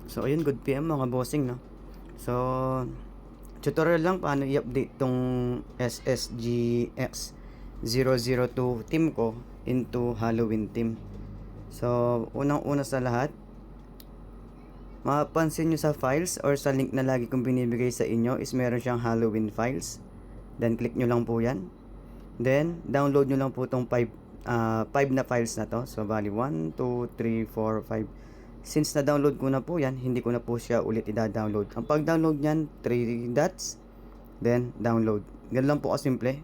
So ayun, good PM mga bossing, no. So tutorial lang paano i-update tong SSGX002 team ko into Halloween team. So unang-una sa lahat, mapapansin nyo sa files or sa link na lagi kong binibigay sa inyo is meron siyang Halloween files. Then click nyo lang po yan. Then download nyo lang po tong 5 na files na to. So bali 1, 2, 3, 4, 5. Since na-download ko na po yan, hindi ko na po siya ulit i-download. Ang pag-download niyan, 3 dots, then download. Ganun lang po kasimple.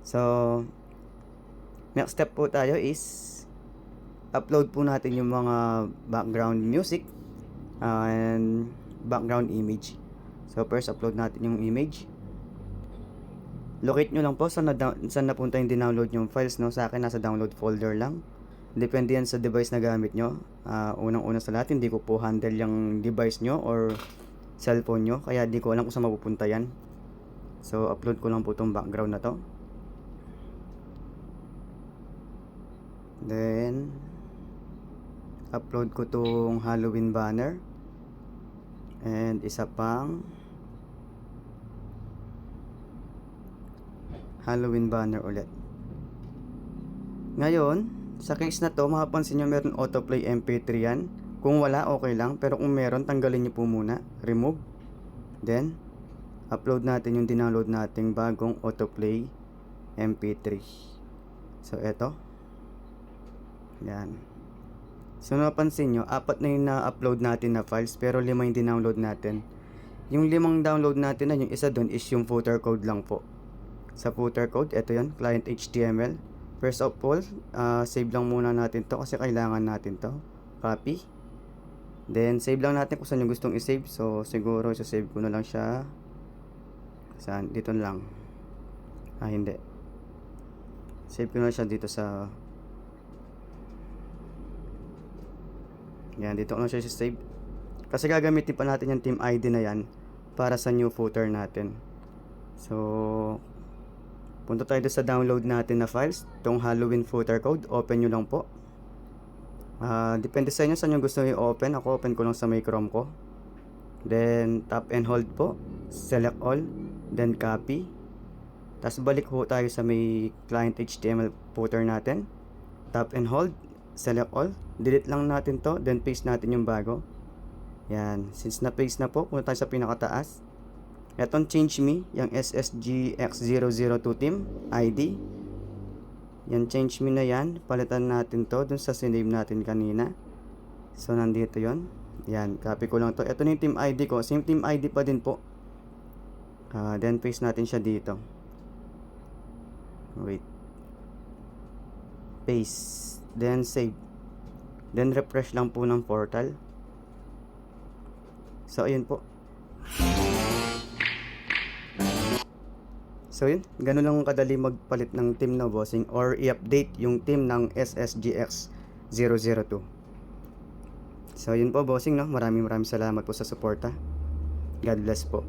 So, next step po tayo is upload po natin yung mga background music and background image. So, first upload natin yung image. Locate nyo lang po saan napunta yung dinownload yung files, no? Sa akin, nasa download folder lang. Depende yan sa device na gamit nyo. Unang-una sa lahat, hindi ko po handle yung device nyo or cellphone nyo, kaya di ko alam kung saan mapupunta yan. So upload ko lang po itong background na to. Then upload ko itong Halloween banner and isa pang Halloween banner ulit. Ngayon sa case na to, mapapansin nyo meron autoplay MP3 yan. Kung wala, okay lang. Pero kung meron, tanggalin nyo po muna. Remove. Then, upload natin yung dinownload nating bagong autoplay MP3. So, eto. Yan. So, napansin nyo, 4 na yung na-upload natin na files, pero 5 yung dinownload natin. Yung 5 download natin na, yung isa dun is yung footer code lang po. Sa footer code, eto yan, client HTML. First of all, save lang muna natin to kasi kailangan natin to. Copy. Then, save lang natin kung saan yung gustong i-save. So, siguro, isa-save ko na lang siya. Saan? Dito lang. Hindi. Save ko na siya dito sa... Yan, dito ko na siya i-save. Kasi gagamitin pa natin yung team ID na yan para sa new footer natin. So, punta tayo sa download natin na files. Itong Halloween footer code, open nyo lang po. Depende sa inyo saan yung gusto nyo i-open. Ako open ko lang sa may Chrome ko. Then tap and hold po. Select all. Then copy. Tapos balik po tayo sa may client HTML footer natin. Tap and hold. Select all. Delete lang natin to. Then paste natin yung bago. Yan. Since na-paste na po, punta tayo sa pinakataas. Etong change me, yung SSGX002 team ID. Yan, change me na yan. Palitan natin to dun sa sinave natin kanina. So, nandito yon. Yan, copy ko lang to. Ito na yung team ID ko. Same team ID pa din po. Then, paste natin siya dito. Wait. Paste. Then, save. Then, refresh lang po ng portal. So, ayun po. So yun, ganun lang kadali magpalit ng team na bossing or i-update yung team ng SSGX002. So yun po bossing, no? Maraming salamat po sa suporta. God bless po.